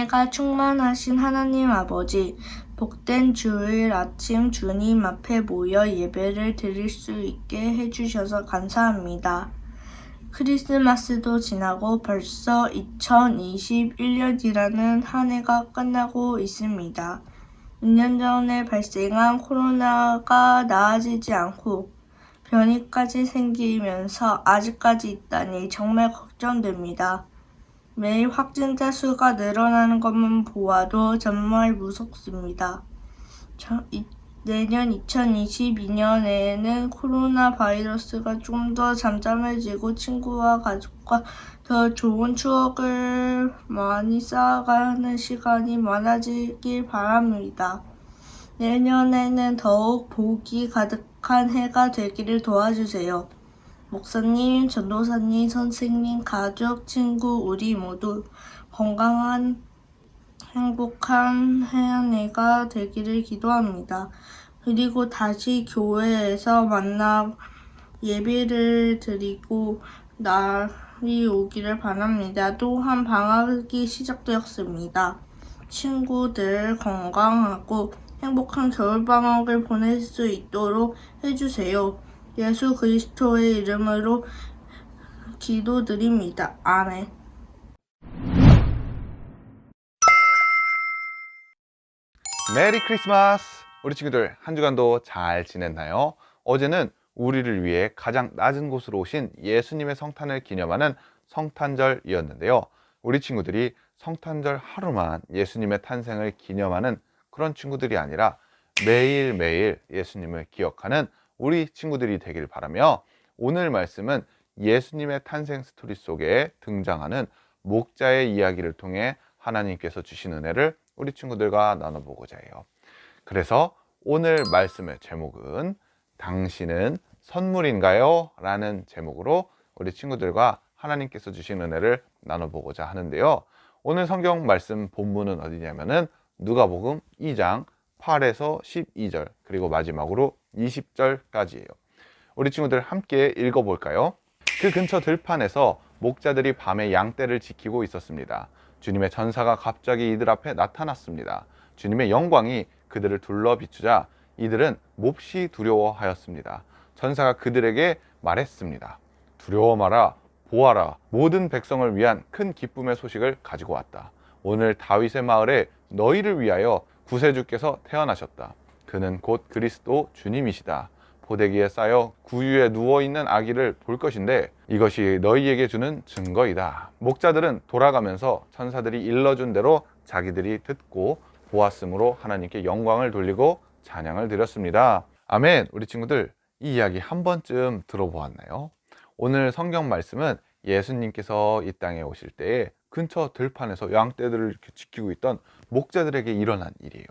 은혜가 충만하신 하나님 아버지, 복된 주일 아침 주님 앞에 모여 예배를 드릴 수 있게 해주셔서 감사합니다. 크리스마스도 지나고 벌써 2021년이라는 한 해가 끝나고 있습니다. 2년 전에 발생한 코로나가 나아지지 않고 변이까지 생기면서 아직까지 있다니 정말 걱정됩니다. 매일 확진자 수가 늘어나는 것만 보아도 정말 무섭습니다. 내년 2022년에는 코로나 바이러스가 좀 더 잠잠해지고 친구와 가족과 더 좋은 추억을 많이 쌓아가는 시간이 많아지길 바랍니다. 내년에는 더욱 복이 가득한 해가 되기를 도와주세요. 목사님, 전도사님, 선생님, 가족, 친구, 우리 모두 건강한 행복한 한 해가 되기를 기도합니다. 그리고 다시 교회에서 만나 예배를 드리고 날이 오기를 바랍니다. 또한 방학이 시작되었습니다. 친구들 건강하고 행복한 겨울방학을 보낼 수 있도록 해주세요. 예수 그리스도의 이름으로 기도드립니다. 아멘. 메리 크리스마스! 우리 친구들 한 주간도 잘 지냈나요? 어제는 우리를 위해 가장 낮은 곳으로 오신 예수님의 성탄을 기념하는 성탄절이었는데요. 우리 친구들이 성탄절 하루만 예수님의 탄생을 기념하는 그런 친구들이 아니라 매일매일 예수님을 기억하는 우리 친구들이 되길 바라며, 오늘 말씀은 예수님의 탄생 스토리 속에 등장하는 목자의 이야기를 통해 하나님께서 주신 은혜를 우리 친구들과 나눠보고자 해요. 그래서 오늘 말씀의 제목은 당신은 선물인가요? 라는 제목으로 우리 친구들과 하나님께서 주신 은혜를 나눠보고자 하는데요. 오늘 성경 말씀 본문은 어디냐면은 누가복음 2장 8에서 12절 그리고 마지막으로 20절까지예요. 우리 친구들 함께 읽어볼까요? 그 근처 들판에서 목자들이 밤에 양떼를 지키고 있었습니다. 주님의 전사가 갑자기 이들 앞에 나타났습니다. 주님의 영광이 그들을 둘러 비추자 이들은 몹시 두려워하였습니다. 전사가 그들에게 말했습니다. 두려워 마라, 보아라, 모든 백성을 위한 큰 기쁨의 소식을 가지고 왔다. 오늘 다윗의 마을에 너희를 위하여 구세주께서 태어나셨다. 그는 곧 그리스도 주님이시다. 포대기에 쌓여 구유에 누워있는 아기를 볼 것인데 이것이 너희에게 주는 증거이다. 목자들은 돌아가면서 천사들이 일러준 대로 자기들이 듣고 보았으므로 하나님께 영광을 돌리고 찬양을 드렸습니다. 아멘. 우리 친구들, 이 이야기 한 번쯤 들어보았나요? 오늘 성경 말씀은 예수님께서 이 땅에 오실 때에 근처 들판에서 양떼들을 이렇게 지키고 있던 목자들에게 일어난 일이에요.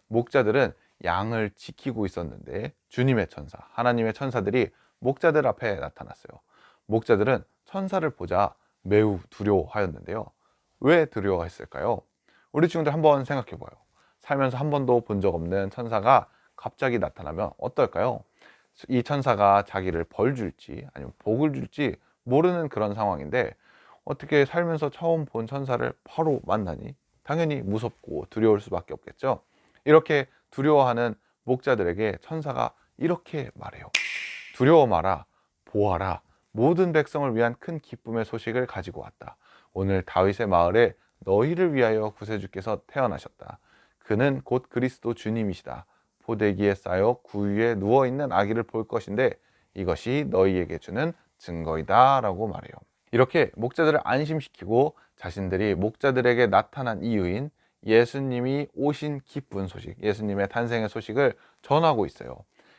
목자들은 양을 지키고 있었는데 주님의 천사, 하나님의 천사들이 목자들 앞에 나타났어요. 목자들은 천사를 보자 매우 두려워하였는데요. 왜 두려워했을까요? 우리 친구들 한번 생각해 봐요. 살면서 한 번도 본 적 없는 천사가 갑자기 나타나면 어떨까요? 이 천사가 자기를 벌 줄지 아니면 복을 줄지 모르는 그런 상황인데 어떻게 살면서 처음 본 천사를 바로 만나니 당연히 무섭고 두려울 수밖에 없겠죠. 이렇게 두려워하는 목자들에게 천사가 이렇게 말해요. 두려워 마라, 보아라, 모든 백성을 위한 큰 기쁨의 소식을 가지고 왔다. 오늘 다윗의 마을에 너희를 위하여 구세주께서 태어나셨다. 그는 곧 그리스도 주님이시다. 포대기에 쌓여 구유에 누워있는 아기를 볼 것인데 이것이 너희에게 주는 증거이다 라고 말해요. 이렇게 목자들을 안심시키고 자신들이 목자들에게 나타난 이유인 예수님이 오신 기쁜 소식, 예수님의 탄생의 소식을 전하고 있어요.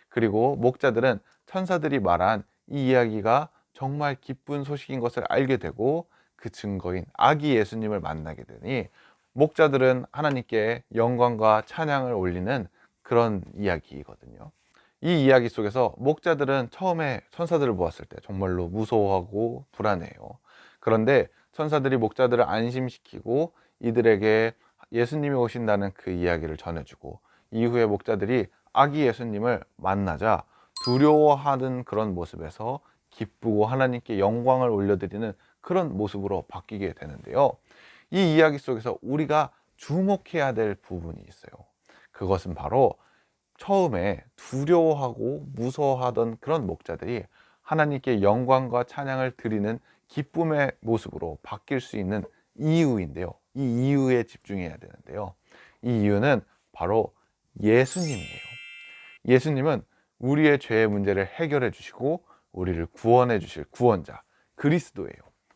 그리고 목자들은 천사들이 말한 이 이야기가 정말 기쁜 소식인 것을 알게 되고 그 증거인 아기 예수님을 만나게 되니 목자들은 하나님께 영광과 찬양을 올리는 그런 이야기거든요. 이 이야기 속에서 목자들은 처음에 천사들을 보았을 때 정말로 무서워하고 불안해요. 그런데 천사들이 목자들을 안심시키고 이들에게 예수님이 오신다는 그 이야기를 전해주고 이후에 목자들이 아기 예수님을 만나자 두려워하는 그런 모습에서 기쁘고 하나님께 영광을 올려드리는 그런 모습으로 바뀌게 되는데요. 이 이야기 속에서 우리가 주목해야 될 부분이 있어요. 그것은 바로 처음에 두려워하고 무서워하던 그런 목자들이 하나님께 영광과 찬양을 드리는 기쁨의 모습으로 바뀔 수 있는 이유인데요. 이 이유에 집중해야 되는데요. 이 이유는 바로 예수님이에요. 예수님은 우리의 죄의 문제를 해결해 주시고 우리를 구원해 주실 구원자, 그리스도예요.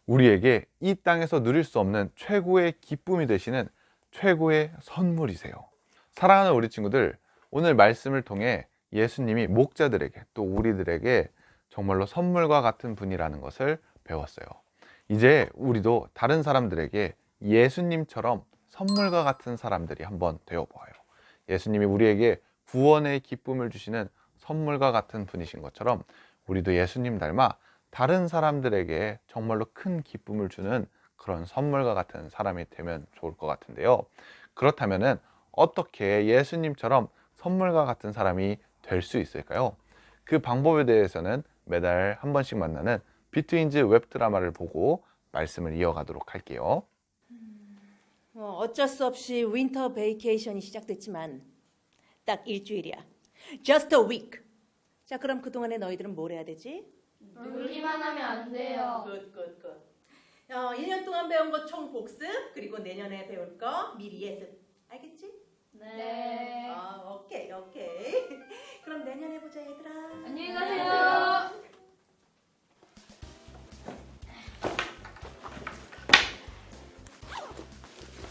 우리에게 이 땅에서 누릴 수 없는 최고의 기쁨이 되시는 최고의 선물이세요. 사랑하는 우리 친구들, 오늘 말씀을 통해 예수님이 목자들에게 또 우리들에게 정말로 선물과 같은 분이라는 것을 배웠어요. 이제 우리도 다른 사람들에게 예수님처럼 선물과 같은 사람들이 한번 되어보아요. 예수님이 우리에게 구원의 기쁨을 주시는 선물과 같은 분이신 것처럼 우리도 예수님 닮아 다른 사람들에게 정말로 큰 기쁨을 주는 그런 선물과 같은 사람이 되면 좋을 것 같은데요. 그렇다면은 어떻게 예수님처럼 선물과 같은 사람이 될 수 있을까요? 그 방법에 대해서는 매달 한 번씩 만나는 비트윈즈 웹드라마를 보고 말씀을 이어가도록 할게요. 어쩔 수 없이 윈터 베이케이션이 시작됐지만 딱 일주일이야. Just a week. 자, 그럼 그동안에 너희들은 뭘 해야 되지? 놀기만 하면 안 돼요. 굿. 1년 동안 배운 거 총 복습, 그리고 내년에 배울 거 미리 예습. 알겠지? 네. 오케이. 그럼 내년에 보자, 얘들아. 안녕히 가세요.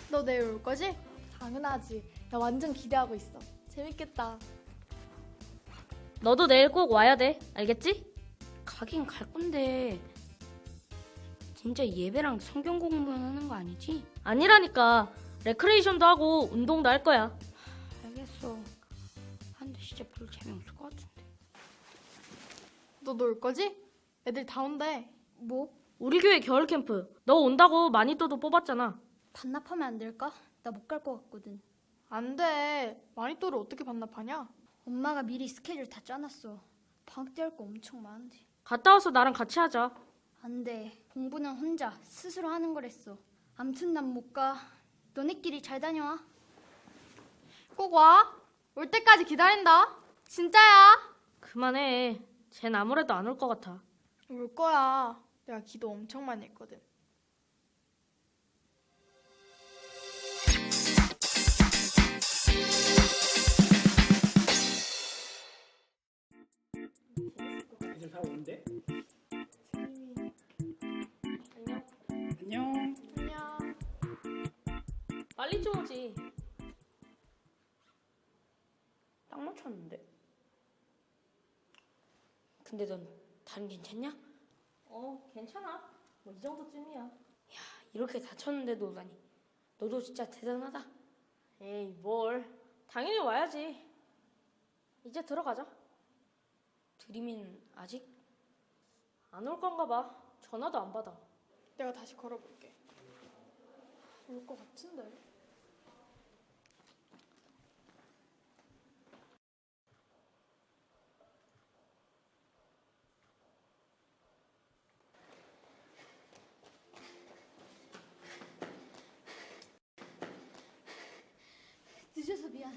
너 내일 올 거지? 당연하지. 나 완전 기대하고 있어. 재밌겠다. 너도 내일 꼭 와야 돼. 알겠지? 가긴 갈 건데 진짜 예배랑 성경 공부만 하는 거 아니지? 아니라니까. 레크레이션도 하고 운동도 할 거야. 알겠어. 근데 진짜 별로 재미없을 것 같은데. 너도 올 거지? 애들 다 온대. 뭐? 우리 교회 겨울 캠프. 너 온다고 마니또도 뽑았잖아. 반납하면 안 될까? 나 못 갈 것 같거든. 안 돼. 마니또를 어떻게 반납하냐? 엄마가 미리 스케줄 다 짜놨어. 방학 때 할 거 엄청 많은데. 갔다 와서 나랑 같이 하자. 안 돼. 공부는 혼자 스스로 하는 거랬어. 암튼 난 못 가. 너네끼리 잘 다녀와. 꼭 와. 올 때까지 기다린다. 진짜야. 그만해. 쟨 아무래도 안 올 것 같아. 올 거야. 내가 기도 엄청 많이 했거든. 애들 다 오는데? 안녕. 안녕. 빨리 좀 오지. 딱 맞췄는데. 근데 넌 다른 괜찮냐? 괜찮아. 뭐 이 정도쯤이야. 야, 이렇게 다쳤는데도 오다니. 너도 진짜 대단하다. 에이, 뭘. 당연히 와야지. 이제 들어가자. 드림이는 아직 안 올 건가 봐. 전화도 안 받아. 내가 다시 걸어볼게. 올 것 같은데. 늦어서 미안.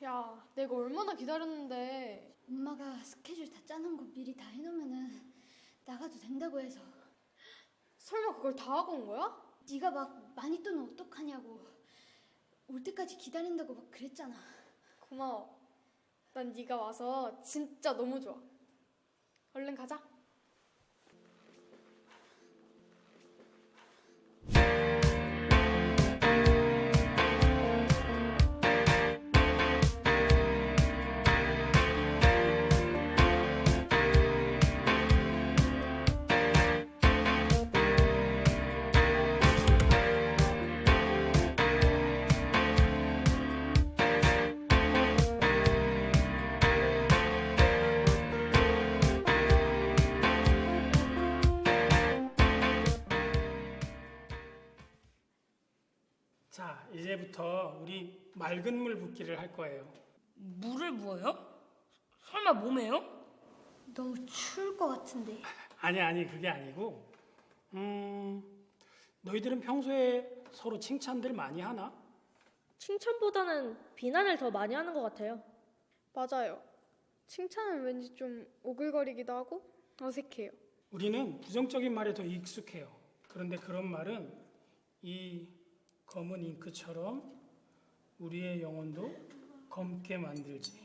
야, 내가 얼마나 기다렸는데. 엄마가 스케줄 다 짜는 거 미리 다 해놓으면은 나가도 된다고 해서. 설마 그걸 다 하고 온 거야? 네가 막 마니또는 어떡하냐고. 올 때까지 기다린다고 막 그랬잖아. 고마워. 난 네가 와서 진짜 너무 좋아. 얼른 가자. 자, 이제부터 우리 맑은 물 붓기를 할 거예요. 물을 부어요? 설마 몸에요? 너무 추울 것 같은데. 아니, 그게 아니고, 너희들은 평소에 서로 칭찬들 많이 하나? 칭찬보다는 비난을 더 많이 하는 것 같아요. 맞아요. 칭찬은 왠지 좀 오글거리기도 하고 어색해요. 우리는 부정적인 말에 더 익숙해요. 그런데 그런 말은 이 검은 잉크처럼 우리의 영혼도 검게 만들지.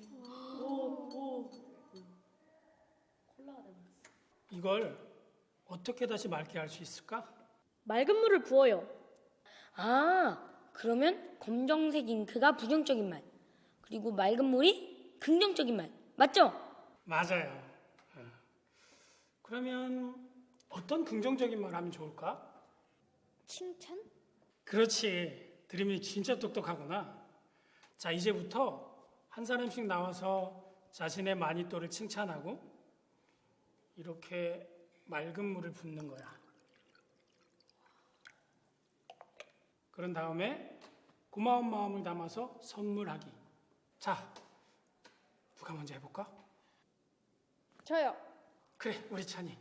이걸 어떻게 다시 맑게 할 수 있을까? 맑은 물을 부어요. 아, 그러면 검정색 잉크가 부정적인 말, 그리고 맑은 물이 긍정적인 말, 맞죠? 맞아요. 그러면 어떤 긍정적인 말 하면 좋을까? 칭찬? 그렇지. 드림이 진짜 똑똑하구나. 자, 이제부터 한 사람씩 나와서 자신의 마니또를 칭찬하고 이렇게 맑은 물을 붓는 거야. 그런 다음에 고마운 마음을 담아서 선물하기. 자, 누가 먼저 해볼까? 저요. 그래, 우리 찬이.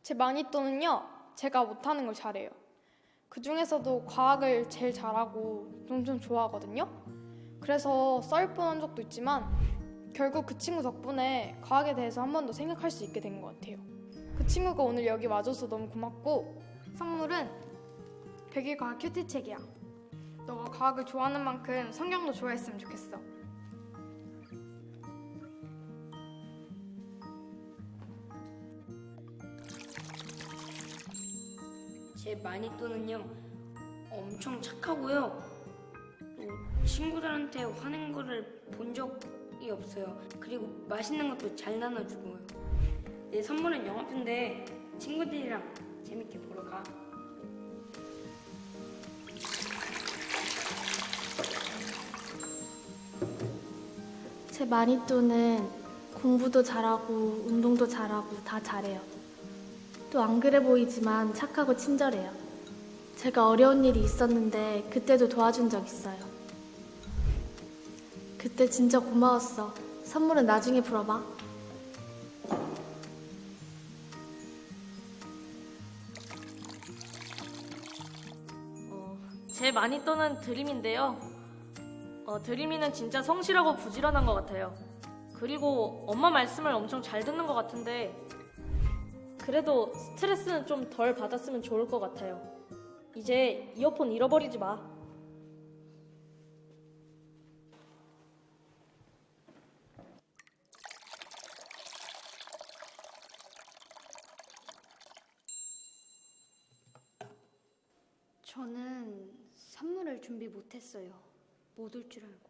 제 마니또는요, 제가 못하는 걸 잘해요. 그 중에서도 과학을 제일 잘하고 엄청 좋아하거든요. 그래서 썰 뻔한 적도 있지만 결국 그 친구 덕분에 과학에 대해서 한 번 더 생각할 수 있게 된 것 같아요. 그 친구가 오늘 여기 와줘서 너무 고맙고, 선물은 100일 과학 큐티 책이야. 너가 과학을 좋아하는 만큼 성경도 좋아했으면 좋겠어. 제 마니또는요, 엄청 착하고요. 또 친구들한테 화낸 거를 본 적이 없어요. 그리고 맛있는 것도 잘 나눠주고요. 내 선물은 영화표인데 친구들이랑 재밌게 보러 가. 제 마니또는 공부도 잘하고 운동도 잘하고 다 잘해요. 또 안 그래 보이지만 착하고 친절해요. 제가 어려운 일이 있었는데 그때도 도와준 적 있어요. 그때 진짜 고마웠어. 선물은 나중에 풀어봐. 제 마니또는 드림인데요. 드림이는 진짜 성실하고 부지런한 것 같아요. 그리고 엄마 말씀을 엄청 잘 듣는 것 같은데 그래도 스트레스는 좀 덜 받았으면 좋을 것 같아요. 이제 이어폰 잃어버리지 마. 저는 선물을 준비 못했어요. 못 올 줄 알고.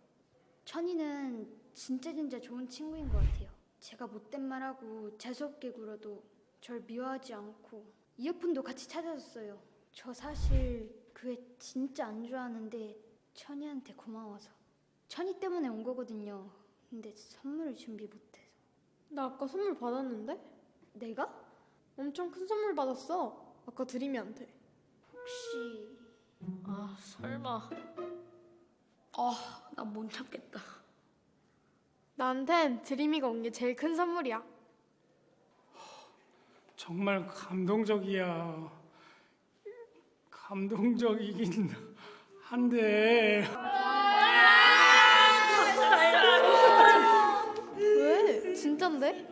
천이는 진짜 좋은 친구인 것 같아요. 제가 못된 말하고 재수없게 굴어도 절 미워하지 않고 이어폰도 같이 찾아줬어요. 저 사실 그애 진짜 안 좋아하는데 천이한테 고마워서. 천이 때문에 온 거거든요. 근데 선물을 준비 못해서. 나 아까 선물 받았는데? 내가? 엄청 큰 선물 받았어. 아까 드림이한테. 혹시 아, 설마. 나 못 참겠다. 나한텐 드림이가 온 게 제일 큰 선물이야. 정말 감동적이야. 감동적이긴 한데. 왜? 진짠데?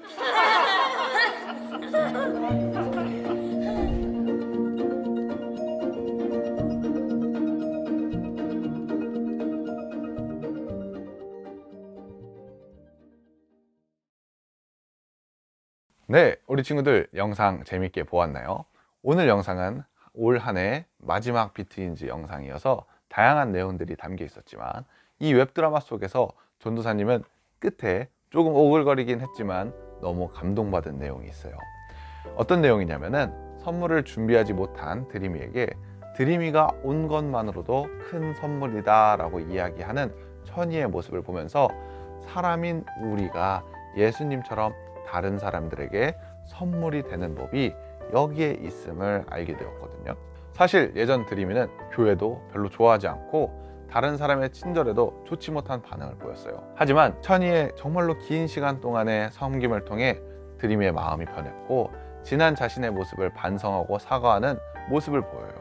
네, 우리 친구들 영상 재밌게 보았나요? 오늘 영상은 올 한 해 마지막 비트인지 영상이어서 다양한 내용들이 담겨 있었지만 이 웹드라마 속에서 전도사님은 끝에 조금 오글거리긴 했지만 너무 감동받은 내용이 있어요. 어떤 내용이냐면은 선물을 준비하지 못한 드림이에게 드림이가 온 것만으로도 큰 선물이다 라고 이야기하는 천이의 모습을 보면서 사람인 우리가 예수님처럼 다른 사람들에게 선물이 되는 법이 여기에 있음을 알게 되었거든요. 사실 예전 드림이는 교회도 별로 좋아하지 않고 다른 사람의 친절에도 좋지 못한 반응을 보였어요. 하지만 천이의 정말로 긴 시간 동안의 섬김을 통해 드림이의 마음이 변했고 지난 자신의 모습을 반성하고 사과하는 모습을 보여요.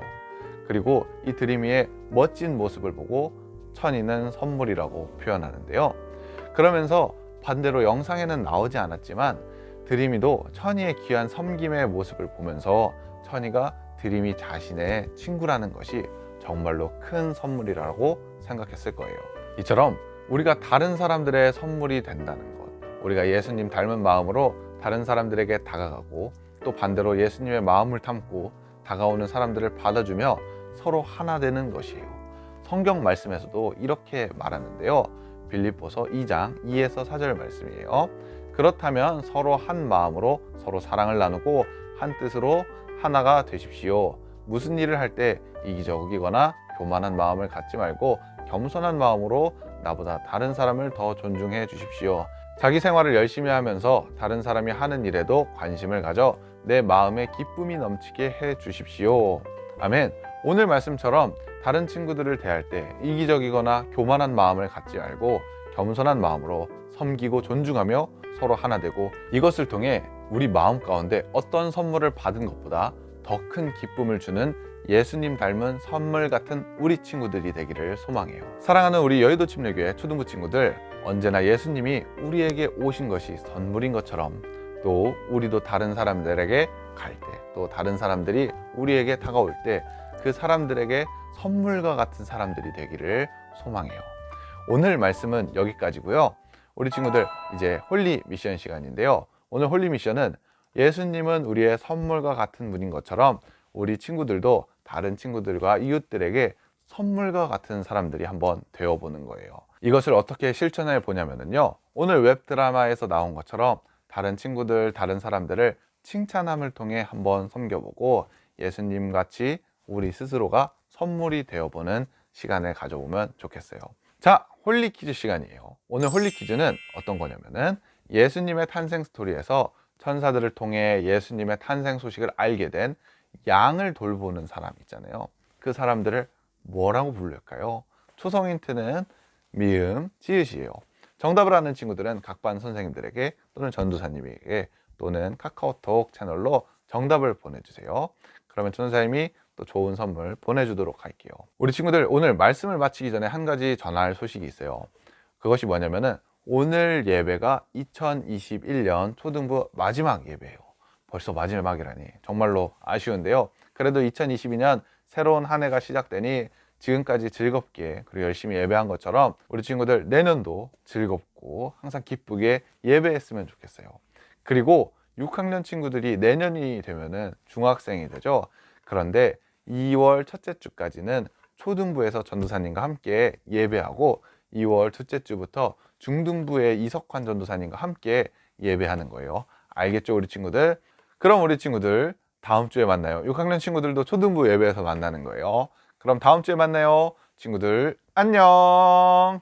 그리고 이 드림이의 멋진 모습을 보고 천이는 선물이라고 표현하는데요. 그러면서 반대로 영상에는 나오지 않았지만 드림이도 천이의 귀한 섬김의 모습을 보면서 천이가 드림이 자신의 친구라는 것이 정말로 큰 선물이라고 생각했을 거예요. 이처럼 우리가 다른 사람들의 선물이 된다는 것, 우리가 예수님 닮은 마음으로 다른 사람들에게 다가가고 또 반대로 예수님의 마음을 담고 다가오는 사람들을 받아주며 서로 하나 되는 것이에요. 성경 말씀에서도 이렇게 말하는데요. 빌립보서 2장 2에서 4절 말씀이에요. 그렇다면 서로 한 마음으로 서로 사랑을 나누고 한 뜻으로 하나가 되십시오. 무슨 일을 할 때 이기적이거나 교만한 마음을 갖지 말고 겸손한 마음으로 나보다 다른 사람을 더 존중해 주십시오. 자기 생활을 열심히 하면서 다른 사람이 하는 일에도 관심을 가져 내 마음에 기쁨이 넘치게 해 주십시오. 아멘. 오늘 말씀처럼 다른 친구들을 대할 때 이기적이거나 교만한 마음을 갖지 말고 겸손한 마음으로 섬기고 존중하며 서로 하나 되고 이것을 통해 우리 마음 가운데 어떤 선물을 받은 것보다 더 큰 기쁨을 주는 예수님 닮은 선물 같은 우리 친구들이 되기를 소망해요. 사랑하는 우리 여의도 침례교회 초등부 친구들, 언제나 예수님이 우리에게 오신 것이 선물인 것처럼 또 우리도 다른 사람들에게 갈 때, 또 다른 사람들이 우리에게 다가올 때 그 사람들에게 선물과 같은 사람들이 되기를 소망해요. 오늘 말씀은 여기까지고요. 우리 친구들 이제 홀리 미션 시간인데요. 오늘 홀리 미션은 예수님은 우리의 선물과 같은 분인 것처럼 우리 친구들도 다른 친구들과 이웃들에게 선물과 같은 사람들이 한번 되어보는 거예요. 이것을 어떻게 실천해 보냐면요. 오늘 웹드라마에서 나온 것처럼 다른 친구들, 다른 사람들을 칭찬함을 통해 한번 섬겨보고 예수님 같이 우리 스스로가 선물이 되어보는 시간을 가져보면 좋겠어요. 자, 홀리 퀴즈 시간이에요. 오늘 홀리 퀴즈는 어떤 거냐면은 예수님의 탄생 스토리에서 천사들을 통해 예수님의 탄생 소식을 알게 된 양을 돌보는 사람 있잖아요. 그 사람들을 뭐라고 부를까요? 초성 힌트는 미음, 지읒이에요. 정답을 아는 친구들은 각반 선생님들에게 또는 전도사님에게 또는 카카오톡 채널로 정답을 보내주세요. 그러면 전도사님이 또 좋은 선물 보내주도록 할게요. 우리 친구들 오늘 말씀을 마치기 전에 한 가지 전할 소식이 있어요. 그것이 뭐냐면은 오늘 예배가 2021년 초등부 마지막 예배예요. 벌써 마지막이라니 정말로 아쉬운데요. 그래도 2022년 새로운 한 해가 시작되니 지금까지 즐겁게 그리고 열심히 예배한 것처럼 우리 친구들 내년도 즐겁고 항상 기쁘게 예배했으면 좋겠어요. 그리고 6학년 친구들이 내년이 되면은 중학생이 되죠. 그런데 2월 첫째 주까지는 초등부에서 전도사님과 함께 예배하고 2월 둘째 주부터 중등부의 이석환 전도사님과 함께 예배하는 거예요. 알겠죠, 우리 친구들? 그럼 우리 친구들 다음 주에 만나요. 6학년 친구들도 초등부 예배에서 만나는 거예요. 그럼 다음 주에 만나요. 친구들 안녕.